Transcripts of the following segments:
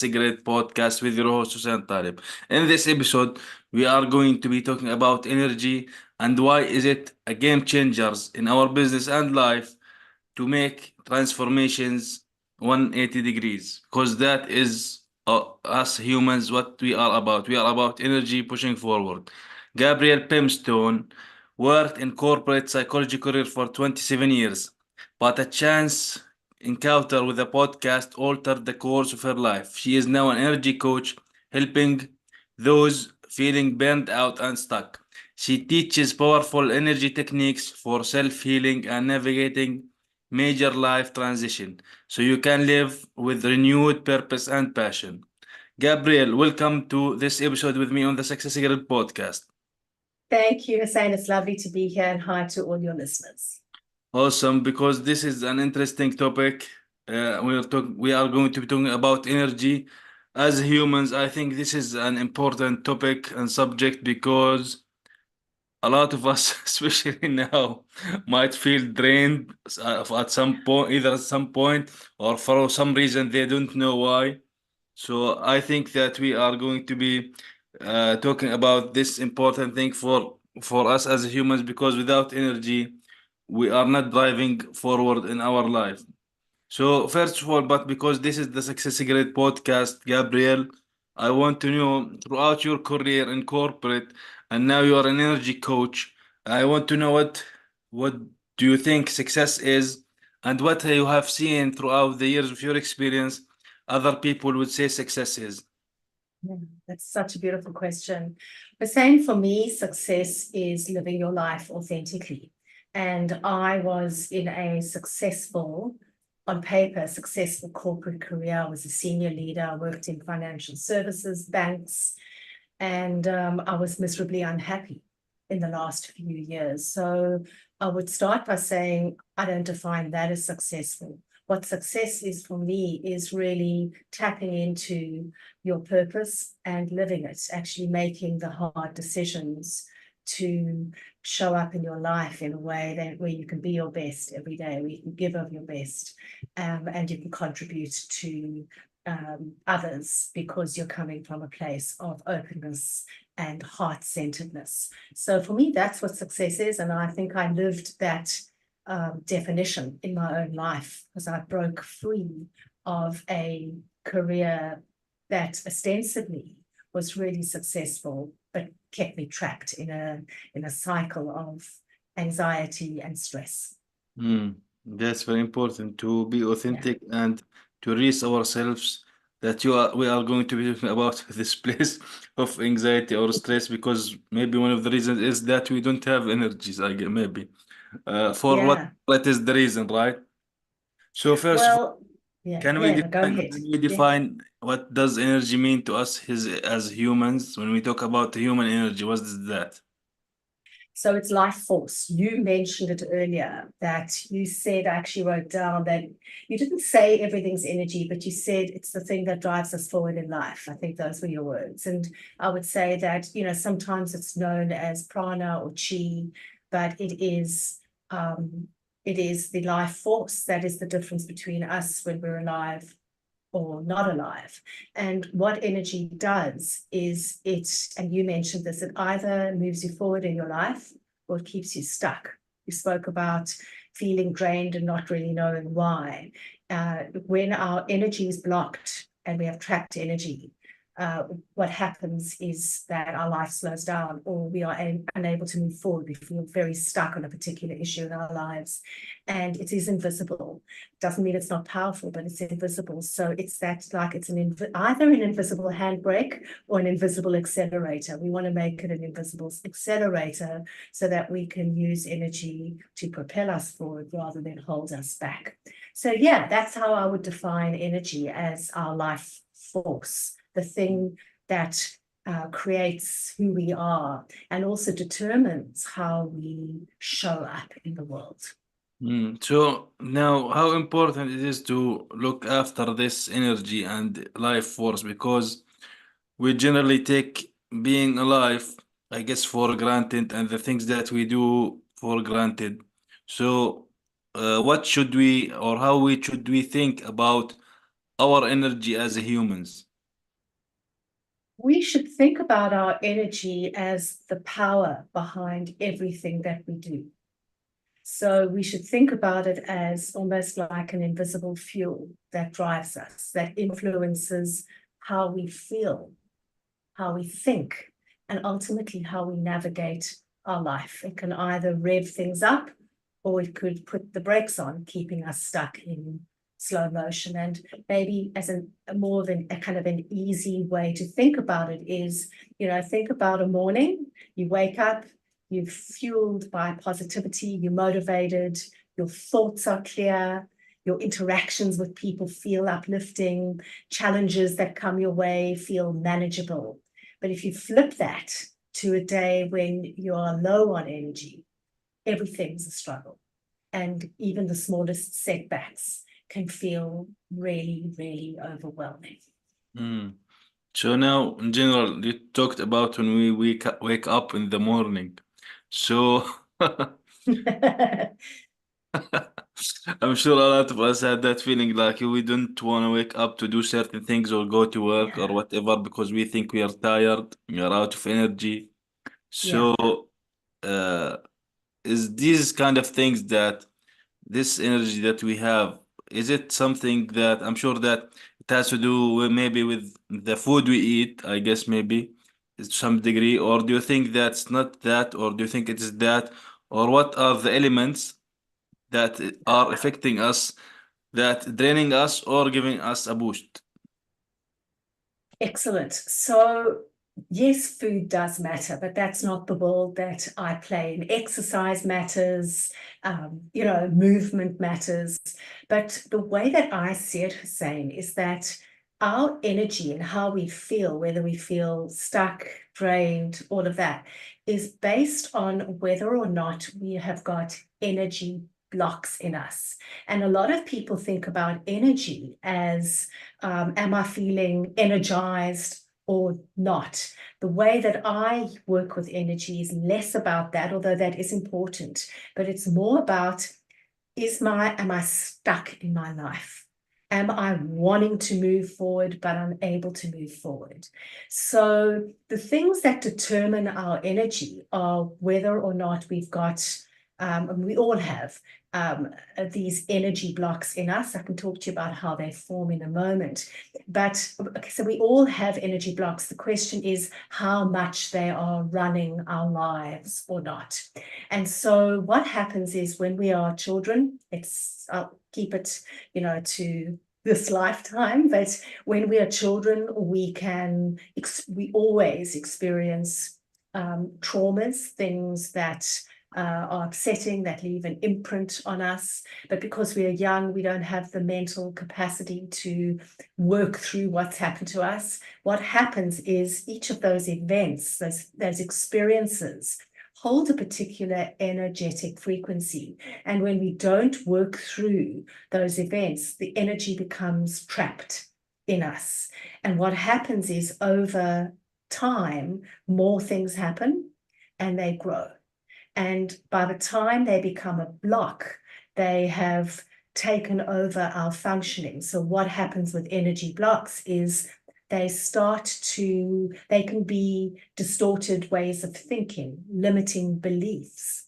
Cigarette Podcast with your host Hussein Talib. In this episode, we are going to be talking about energy and why is it a game changers in our business and life to make transformations 180 degrees because that is us humans what we are about. We are about energy pushing forward. Gabrielle Pimstone worked in corporate psychology career for 27 years, but a chance encounter with a podcast altered the course of her life. She is now an energy coach helping those feeling burned out and stuck. She teaches powerful energy techniques for self-healing and navigating major life transition so you can live with renewed purpose and passion. Gabriel, welcome to this episode with me on the Success Secret podcast. Thank you, Hussein. It's lovely to be here and hi to all your listeners. Awesome, because this is an interesting topic. We are going to be talking about energy. As humans, I think this is an important topic and subject because a lot of us, especially now, might feel drained at some point, either at some point or for some reason they don't know why. So I think that we are going to be talking about this important thing for us as humans because without energy, we are not driving forward in our life. So first of all, but because this is the Success Secret podcast, Gabriel, I want to know throughout your career in corporate, and now you are an energy coach. I want to know what do you think success is, and what you have seen throughout the years of your experience. Other people would say success is. Yeah, that's such a beautiful question. Hussein, for me, success is living your life authentically. And I was in a successful, on paper, successful corporate career. I was a senior leader. I worked in financial services, banks, and I was miserably unhappy in the last few years. So I would start by saying, I don't define that as successful. What success is for me is really tapping into your purpose and living it, actually making the hard decisions to show up in your life in a way that where you can be your best every day, where you can give of your best, and you can contribute to others because you're coming from a place of openness and heart-centeredness. So for me, that's what success is, and I think I lived that definition in my own life because I broke free of a career that ostensibly was really successful, but kept me trapped in a cycle of anxiety and stress. Hmm. That's very important to be Yeah. authentic and to reach ourselves that we are going to be talking about this place of anxiety or stress because maybe one of the reasons is that we don't have energies, I get maybe. For Yeah. what is the reason, right? So first of all, Well, yeah, no, go ahead. can we Yeah. define what does energy mean to us as humans? When we talk about human energy, what is that? So it's life force. You mentioned it earlier that you said, I actually wrote down that you didn't say everything's energy, but you said it's the thing that drives us forward in life. I think those were your words. And I would say that, sometimes it's known as prana or chi, but it is the life force that is the difference between us when we're alive or not alive. And what energy does is and you mentioned this, it either moves you forward in your life or it keeps you stuck. You spoke about feeling drained and not really knowing why. When our energy is blocked and we have trapped energy, what happens is that our life slows down or we are unable to move forward. We feel very stuck on a particular issue in our lives and it is invisible. Doesn't mean it's not powerful, but it's invisible. So it's that like it's either an invisible handbrake or an invisible accelerator. We want to make it an invisible accelerator so that we can use energy to propel us forward rather than hold us back. So yeah, that's how I would define energy as our life force, the thing that creates who we are and also determines how we show up in the world. So now, how important it is to look after this energy and life force because we generally take being alive, I guess, for granted and the things that we do for granted. So, what should we or how we should we think about our energy as humans? We should think about our energy as the power behind everything that we do. So we should think about it as almost like an invisible fuel that drives us, that influences how we feel, how we think, and ultimately how we navigate our life. It can either rev things up or it could put the brakes on, keeping us stuck in slow motion. And maybe as a more of a kind of an easy way to think about it is, think about a morning, you wake up, you're fueled by positivity, you're motivated, your thoughts are clear, your interactions with people feel uplifting, challenges that come your way feel manageable. But if you flip that to a day when you are low on energy, everything's a struggle. And even the smallest setbacks can feel really, really overwhelming. Mm. So now, in general, you talked about when we wake up in the morning. So I'm sure a lot of us had that feeling like we don't want to wake up to do certain things or go to work or Yeah, whatever because we think we are tired, we are out of energy. yeah, So, uh, is these kind of things that this energy that we have, is it something that I'm sure that it has to do with maybe with the food we eat, I guess maybe to some degree, or do you think that's not that, or do you think it is that, or what are the elements that are affecting us, that draining us or giving us a boost? excellent. So, yes, food does matter, but that's not the role that I play in. Exercise matters, movement matters. But the way that I see it, Hussein, is that our energy and how we feel, whether we feel stuck, drained, all of that, is based on whether or not we have got energy blocks in us. And a lot of people think about energy as am I feeling energized or not? The way that I work with energy is less about that, although that is important, but it's more about am I stuck in my life? Am I wanting to move forward, but unable to move forward? So the things that determine our energy are whether or not we've got, and we all have these energy blocks in us. I can talk to you about how they form in a moment. But okay, so we all have energy blocks. The question is how much they are running our lives or not. And so what happens is when we are children, I'll keep it, to this lifetime, but when we are children, we always experience traumas, things that are upsetting, that leave an imprint on us. But because we are young, we don't have the mental capacity to work through what's happened to us. What happens is each of those events, those experiences, hold a particular energetic frequency. And when we don't work through those events, the energy becomes trapped in us. And what happens is over time, more things happen and they grow. And by the time they become a block, they have taken over our functioning. So what happens with energy blocks is they can be distorted ways of thinking, limiting beliefs.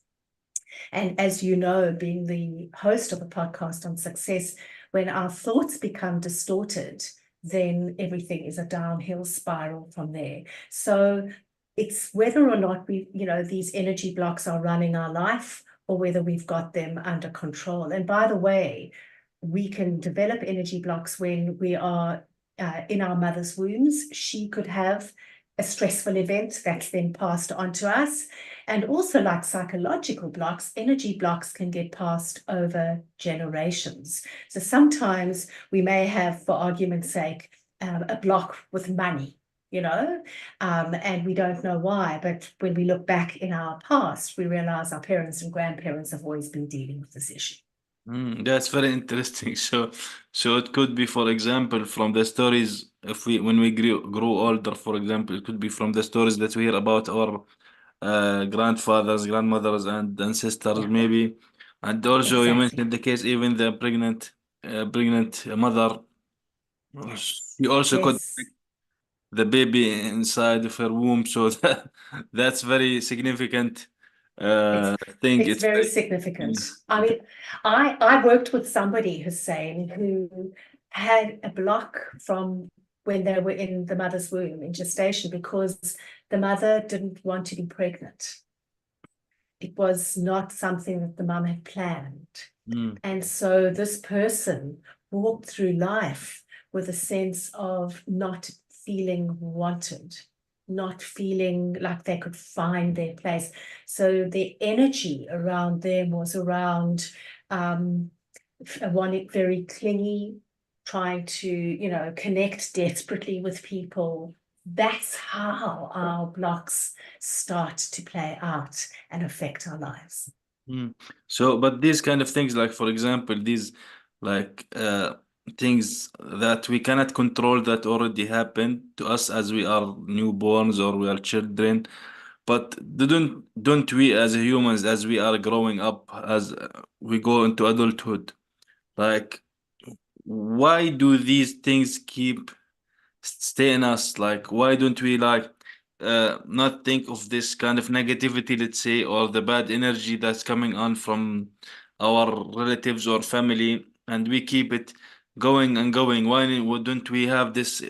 And as you know, being the host of a podcast on success, when our thoughts become distorted, then everything is a downhill spiral from there. So it's whether or not these energy blocks are running our life or whether we've got them under control. And by the way, we can develop energy blocks when we are in our mother's wombs. She could have a stressful event that's then passed on to us. And also, like psychological blocks, energy blocks can get passed over generations. So sometimes we may have, for argument's sake, a block with money, and we don't know why. But when we look back in our past, we realize our parents and grandparents have always been dealing with this issue. That's very interesting. So it could be, for example, from the stories, if we when we grow older, for example, it could be from the stories that we hear about our grandfathers, grandmothers, and ancestors, Yeah, maybe. And also, you exactly. mentioned the case, even the pregnant mother, she also could. Yes. the baby inside of her womb. So that's very significant It's thing. it's It's very very, significant. yeah. I mean, I worked with somebody, Hussein, who had a block from when they were in the mother's womb in gestation because the mother didn't want to be pregnant. It was not something that the mum had planned. Mm, And so this person walked through life with a sense of not feeling wanted, not feeling like they could find their place. So the energy around them was around one very clingy, trying to, connect desperately with people. That's how our blocks start to play out and affect our lives. mm. So, but these kind of things, like for example, these like things that we cannot control that already happened to us as we are newborns or we are children. But don't we as humans, as we are growing up, as we go into adulthood, like why do these things keep stay in us? Like, why don't we like not think of this kind of negativity, let's say, or the bad energy that's coming on from our relatives or family, and we keep it going and going? Why don't we have this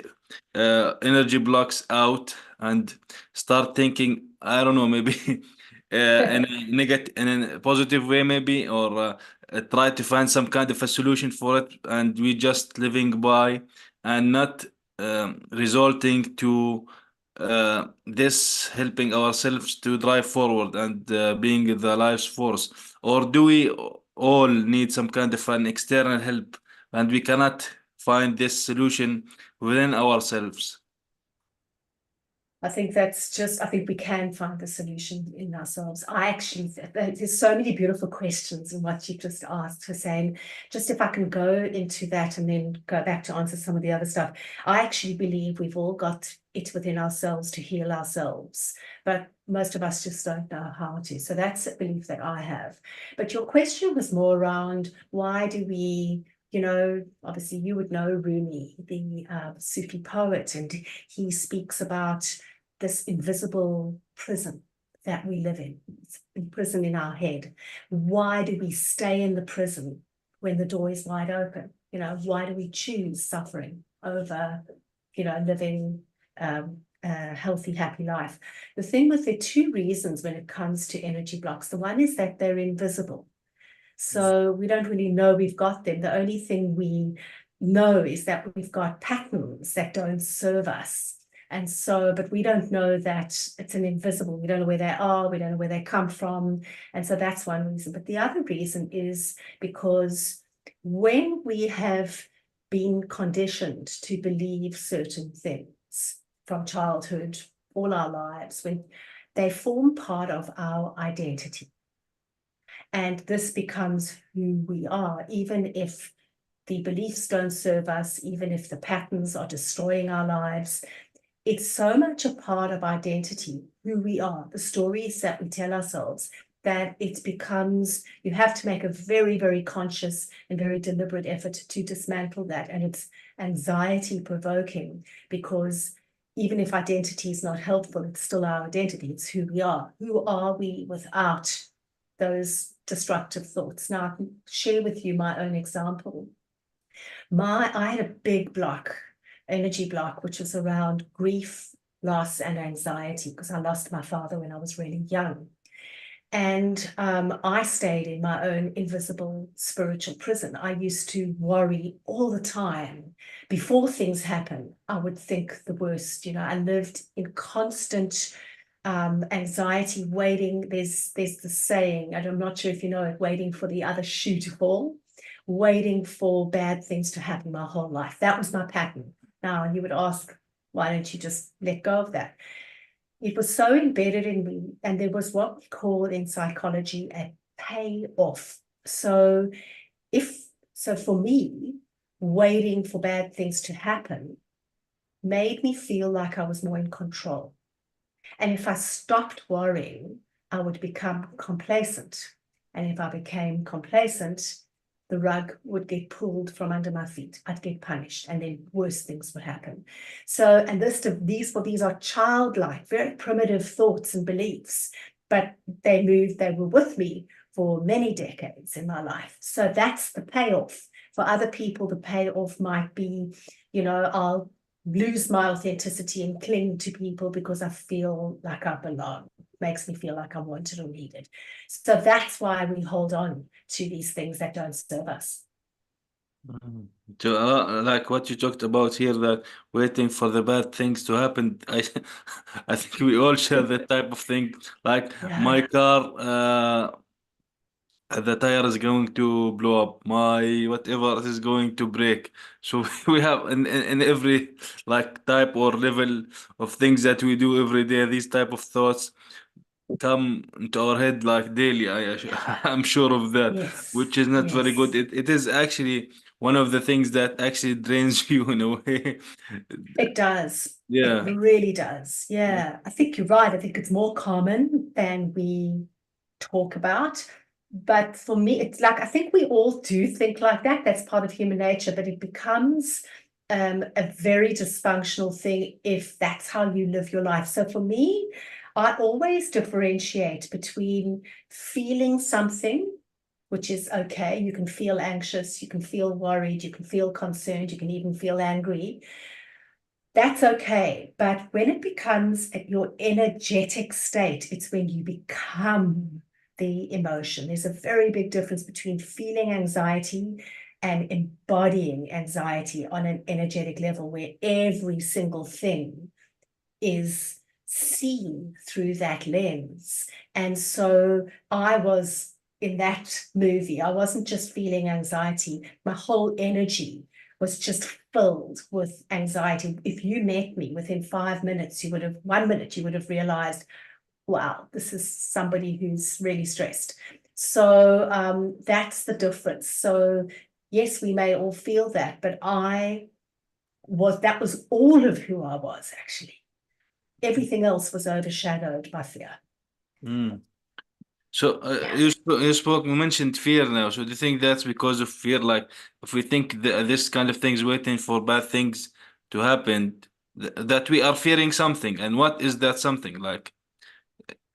energy blocks out and start thinking, I don't know, maybe in a negative, in a positive way, maybe, or try to find some kind of a solution for it, and we just living by and not resulting to this helping ourselves to drive forward and being the life's force? Or do we all need some kind of an external help and we cannot find this solution within ourselves? I think we can find the solution in ourselves. There's so many beautiful questions in what you just asked, Hussein. Just if I can go into that and then go back to answer some of the other stuff. I actually believe we've all got it within ourselves to heal ourselves, but most of us just don't know how to. So that's a belief that I have. But your question was more around why do we, obviously you would know Rumi, the Sufi poet, and he speaks about this invisible prison that we live in. It's a prison in our head. Why do we stay in the prison when the door is wide open? Why do we choose suffering over, living a healthy, happy life? The thing with the two reasons when it comes to energy blocks, the one is that they're invisible. So we don't really know we've got them. The only thing we know is that we've got patterns that don't serve us. And so, but we don't know that it's an invisible. We don't know where they are. We don't know where they come from. And so that's one reason. But the other reason is because when we have been conditioned to believe certain things from childhood, all our lives, when they form part of our identity. And this becomes who we are, even if the beliefs don't serve us, even if the patterns are destroying our lives. It's so much a part of identity, who we are, the stories that we tell ourselves, that it becomes, you have to make a very, very conscious and very deliberate effort to dismantle that. And it's anxiety provoking because even if identity is not helpful, it's still our identity. It's who we are. Who are we without those destructive thoughts? Now, I can share with you my own example. I had a big block, energy block, which was around grief, loss, and anxiety, because I lost my father when I was really young. And I stayed in my own invisible spiritual prison. I used to worry all the time. Before things happen, I would think the worst. I lived in constant anxiety, waiting. There's the saying, and I'm not sure if you know it, waiting for the other shoe to fall, waiting for bad things to happen my whole life. That was my pattern. Now, you would ask, why don't you just let go of that? It was so embedded in me, and there was what we call in psychology a payoff. So for me, waiting for bad things to happen made me feel like I was more in control. And if I stopped worrying, I would become complacent. And if I became complacent, the rug would get pulled from under my feet. I'd get punished, and then worse things would happen. So, and these are childlike, very primitive thoughts and beliefs, but they were with me for many decades in my life. So that's the payoff. For other people, the payoff might be, I'll lose my authenticity and cling to people because I feel like I belong. Makes me feel like I'm wanted or needed. So that's why we hold on to these things that don't serve us. So, like what you talked about here, that waiting for the bad things to happen, I think we all share that type of thing. Like my Yeah. car, the tire is going to blow up. My whatever is going to break. So we have in every like type or level of things that we do every day, these type of thoughts come into our head like daily. I'm sure of that, Yes. which is not very good. Yes. It is actually one of the things that actually drains you in a way. It does. It Yeah. really does. Yeah. I think you're right. I think it's more common than we talk about. But for me, it's like, I think we all do think like that. That's part of human nature, but it becomes a very dysfunctional thing if that's how you live your life. So for me, I always differentiate between feeling something, which is okay. You can feel anxious, you can feel worried, you can feel concerned, you can even feel angry. That's okay. But when it becomes your energetic state, it's when you become the emotion. There's a very big difference between feeling anxiety and embodying anxiety on an energetic level, where every single thing is seen through that lens. And so I was in that movie, I wasn't just feeling anxiety, my whole energy was just filled with anxiety. If you met me within 5 minutes, 1 minute, you would have realized, wow, this is somebody who's really stressed. So that's the difference. So yes, we may all feel that, but that was all of who I was, actually. Everything else was overshadowed by fear. Mm. So Yeah. you mentioned fear now. So do you think that's because of fear? Like if we think this kind of things waiting for bad things to happen, that we are fearing something, and what is that something? Like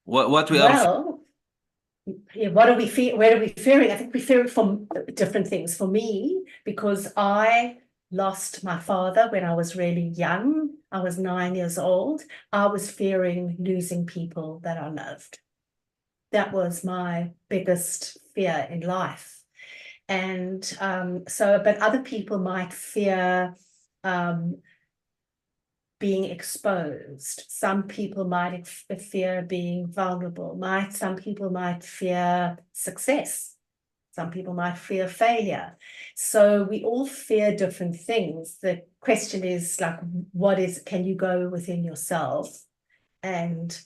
what we are. Well, yeah, what are we fear? Where are we fearing? I think we fear it from different things. For me, because I lost my father when I was really young, I was 9 years old. I was fearing losing people that I loved. That was my biggest fear in life. And but other people might fear being exposed. Some people might fear being vulnerable. Some people might fear success. Some people might fear failure. So we all fear different things. The question is like, can you go within yourself and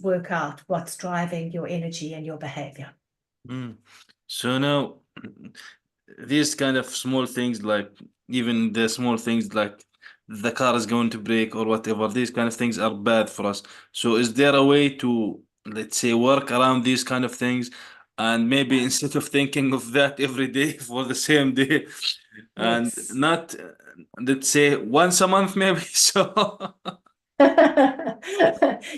work out what's driving your energy and your behavior? Mm. So now these kind of small things, like even the small things like the car is going to break or whatever, these kind of things are bad for us. So is there a way to, let's say, work around these kind of things, and maybe instead of thinking of that every day for the same day, and Yes. not, let's say, once a month maybe? So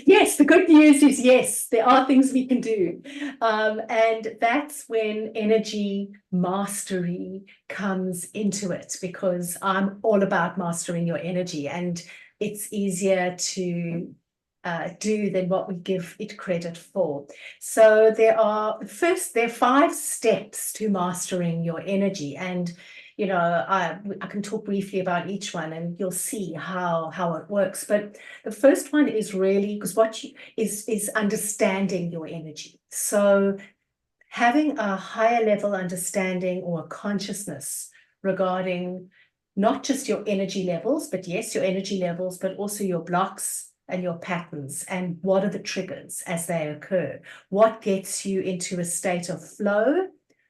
Yes, the good news is yes, there are things we can do. And that's when energy mastery comes into it, because I'm all about mastering your energy, and it's easier to do than what we give it credit for. So there are 5 steps to mastering your energy, and I can talk briefly about each one, and you'll see how it works. But the first one is really, because is understanding your energy. So having a higher level understanding or consciousness regarding not just your energy levels, but yes, your energy levels, but also your blocks and your patterns, and what are the triggers as they occur. What gets you into a state of flow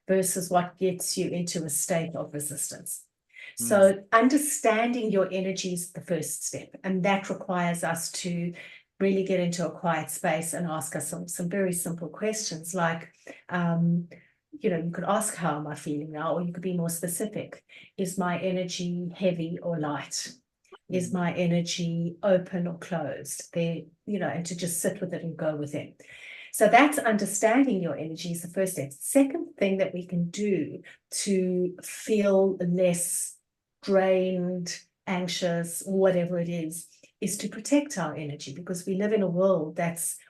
versus what gets you into a state of resistance. Mm, So understanding your energy is the first step, and that requires us to really get into a quiet space and ask us some very simple questions like, you could ask, how am I feeling now? Or you could be more specific. Is my energy heavy or light? Is my energy open or closed? And to just sit with it and go with it. So that's understanding your energy is the first step. Second thing that we can do to feel less drained, anxious, whatever it is to protect our energy, because we live in a world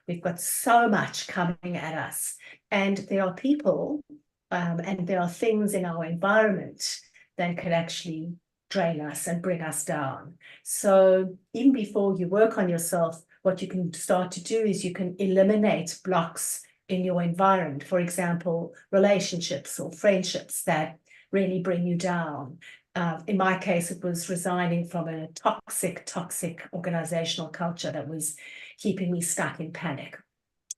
we've got so much coming at us. And there are people and there are things in our environment that could actually drain us and bring us down. So even before you work on yourself, what you can start to do is you can eliminate blocks in your environment. For example, relationships or friendships that really bring you down. In my case, it was resigning from a toxic organizational culture that was keeping me stuck in panic.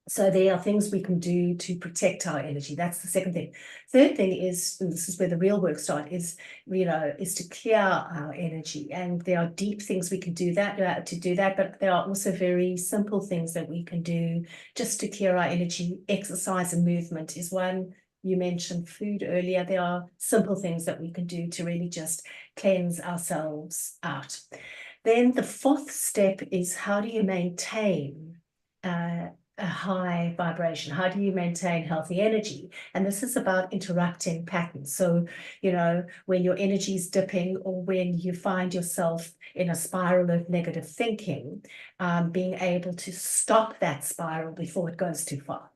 So there are things we can do to protect our energy. That's the second thing. Third thing is, and this is where the real work starts, is to clear our energy. And there are deep things we can do to do that, but there are also very simple things that we can do just to clear our energy. Exercise and movement is one. You mentioned food earlier. There are simple things that we can do to really just cleanse ourselves out. Then the fourth step is, how do you maintain a high vibration? How do you maintain healthy energy? And this is about interrupting patterns. So, when your energy is dipping, or when you find yourself in a spiral of negative thinking, being able to stop that spiral before it goes too far.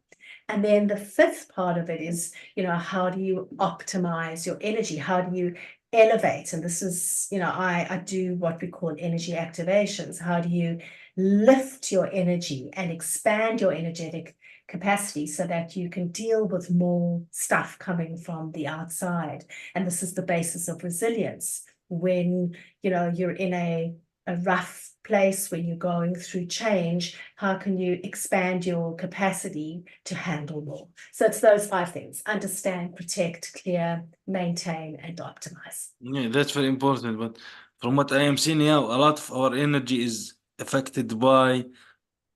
And then the fifth part of it is, how do you optimize your energy? How do you elevate? And this is, I do what we call energy activations. How do you lift your energy and expand your energetic capacity so that you can deal with more stuff coming from the outside? And this is the basis of resilience. When, you're in a rough place, when you're going through change, how can you expand your capacity to handle more? So it's those 5 things: understand, protect, clear, maintain, and optimize. Yeah, that's very important. But from what I am seeing now, a lot of our energy is affected by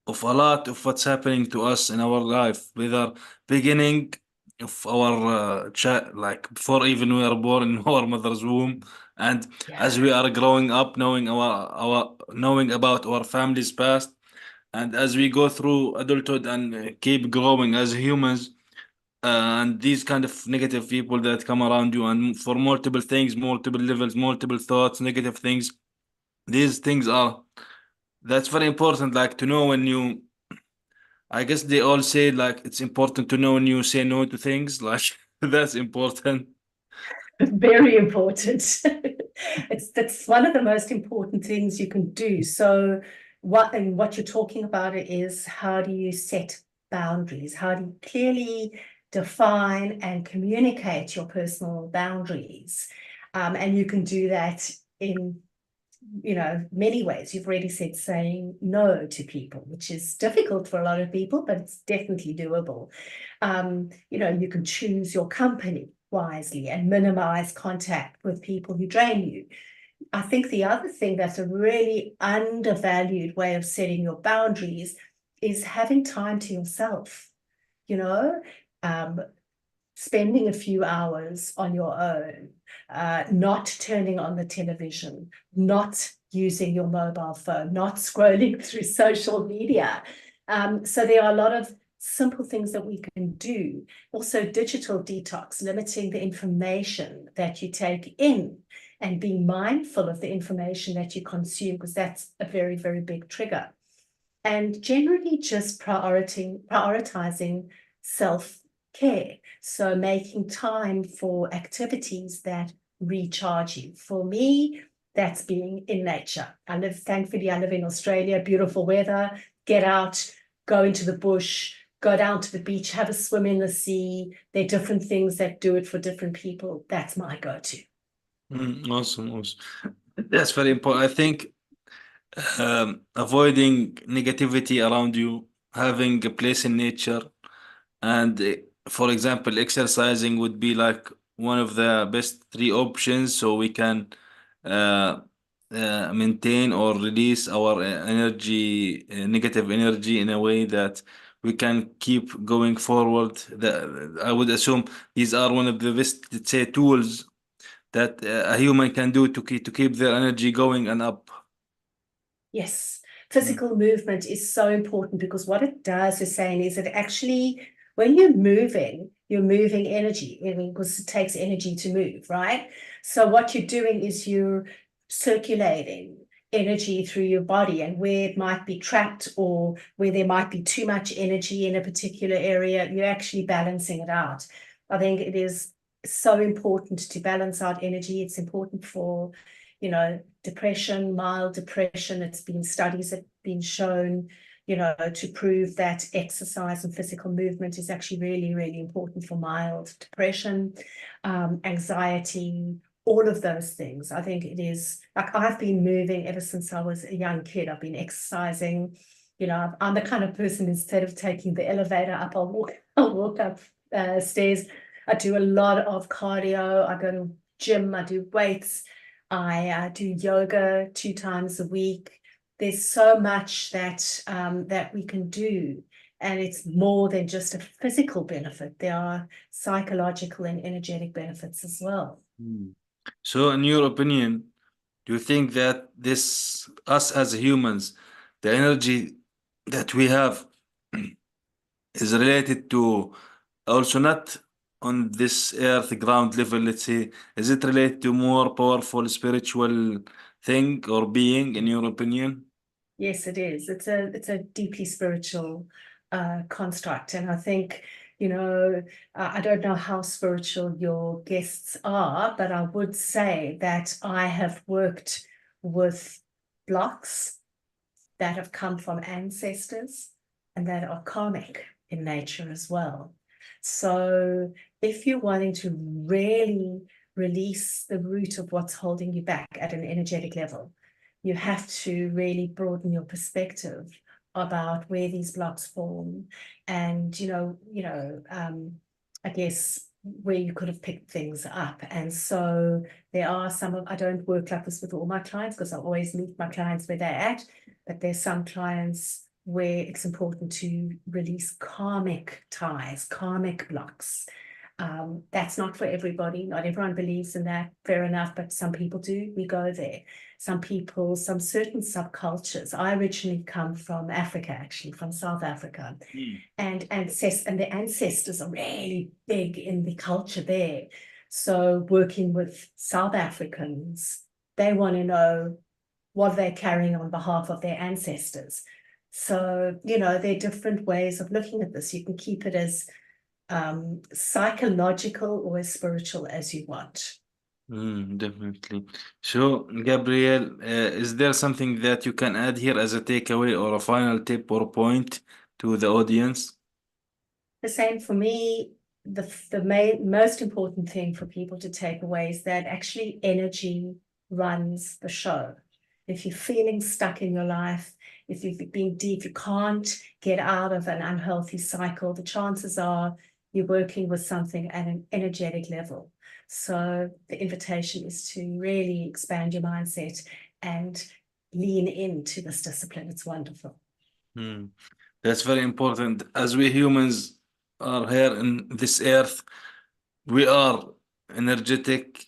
of a lot of what's happening to us in our life, whether beginning of our chat, like before even we are born in our mother's womb, and as Yeah. we are growing up, knowing our knowing about our family's past, and as we go through adulthood and keep growing as humans, and these kind of negative people that come around you, and for multiple things, multiple levels, multiple thoughts, negative things, these things are that's very important, like to know when you I guess they all say like it's important to know when you say no to things. Like that's important. Very important. That's one of the most important things you can do. So what you're talking about is, how do you set boundaries? How do you clearly define and communicate your personal boundaries? And you can do that in many ways. You've already said saying no to people, which is difficult for a lot of people, but it's definitely doable. You can choose your company wisely and minimize contact with people who drain you. I think the other thing that's a really undervalued way of setting your boundaries is having time to yourself, you know, um, spending a few hours on your own, not turning on the television, not using your mobile phone, not scrolling through social media. So there are a lot of simple things that we can do. Also, digital detox, limiting the information that you take in and being mindful of the information that you consume, because that's a very, very big trigger. And generally just prioritizing self-care. So making time for activities that recharge you. For me, that's being in nature. Thankfully, I live in Australia, beautiful weather, get out, go into the bush, go down to the beach, have a swim in the sea. There are different things that do it for different people. That's my go-to. Awesome, awesome. That's very important. I think avoiding negativity around you, having a place in nature, and for example, exercising would be like one of the best 3 options, so we can uh, maintain or release our energy, negative energy in a way that we can keep going forward. I would assume these are one of the best, let's say, tools that a human can do to keep their energy going and up. Yes, Mm. physical movement is so important because what it does, Hussein, is it actually, when you're moving energy, I mean, because it takes energy to move, right? So what you're doing is you're circulating energy through your body, and where it might be trapped or where there might be too much energy in a particular area, you're actually balancing it out. I think it is so important to balance out energy. It's important for, depression, mild depression. It's been studies have been shown, to prove that exercise and physical movement is actually really, really important for mild depression, anxiety, all of those things. I think it is, like, I've been moving ever since I was a young kid. I've been exercising. I'm the kind of person, instead of taking the elevator up, I'll walk up stairs. I do a lot of cardio. I go to gym. I do weights. I do yoga 2 times a week. There's so much that we can do, and it's more than just a physical benefit. There are psychological and energetic benefits as well. Mm. So, in your opinion, do you think that us as humans, the energy that we have is related to also not on this earth ground level, let's say, is it related to more powerful spiritual thing or being, in your opinion? Yes, it is. It's a deeply spiritual construct, and I think, I don't know how spiritual your guests are, but I would say that I have worked with blocks that have come from ancestors and that are karmic in nature as well. So if you're wanting to really release the root of what's holding you back at an energetic level, you have to really broaden your perspective about where these blocks form, and I guess where you could have picked things up. And so there are I don't work like this with all my clients because I always meet my clients where they're at, but there's some clients where it's important to release karmic ties, karmic blocks. That's not for everybody. Not everyone believes in that. Fair enough, but some people do. We go there. Some people, some certain subcultures. I originally come from Africa, actually, from South Africa, Mm. and the ancestors are really big in the culture there. So working with South Africans, they want to know what they're carrying on behalf of their ancestors. So, there are different ways of looking at this. You can keep it as psychological or as spiritual as you want. Definitely. So, Gabriel, is there something that you can add here as a takeaway or a final tip or point to the audience? The same for me. The most important thing for people to take away is that actually energy runs the show. If you're feeling stuck in your life, if you've been deep, you can't get out of an unhealthy cycle, the chances are you're working with something at an energetic level. So the invitation is to really expand your mindset and lean into this discipline. It's wonderful. Hmm. That's very important. As we humans are here in this earth, we are energetic.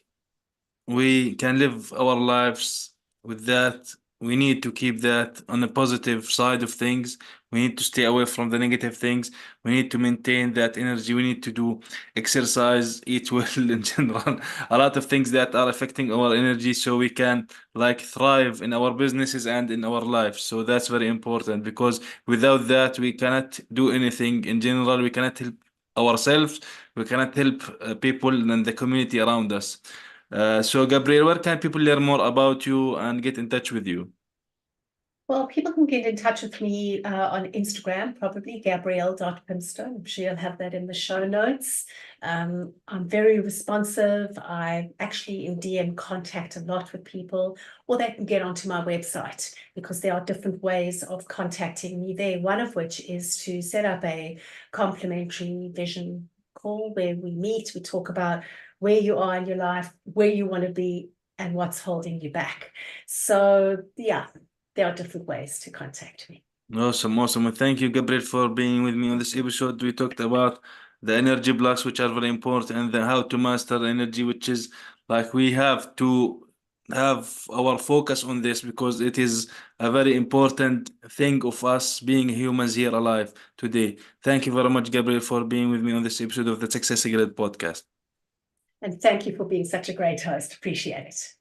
We can live our lives with that. We need to keep that on the positive side of things. We need to stay away from the negative things. We need to maintain that energy. We need to do exercise, eat well in general. A lot of things that are affecting our energy so we can like thrive in our businesses and in our lives. So that's very important because without that, we cannot do anything in general. We cannot help ourselves. We cannot help people and the community around us. So, Gabriel, where can people learn more about you and get in touch with you? Well, people can get in touch with me on Instagram, probably Gabrielle.Pimstone. I'm sure you'll have that in the show notes. I'm very responsive. I actually in DM contact a lot with people, or they can get onto my website because there are different ways of contacting me there. One of which is to set up a complimentary vision call where we meet, we talk about where you are in your life, where you want to be, and what's holding you back. So, yeah, there are different ways to contact me. Awesome, awesome. And thank you, Gabriel, for being with me on this episode. We talked about the energy blocks, which are very important, and then how to master energy, which is like we have to have our focus on this because it is a very important thing of us being humans here alive today. Thank you very much, Gabriel, for being with me on this episode of the Success Grid podcast. And thank you for being such a great host. Appreciate it.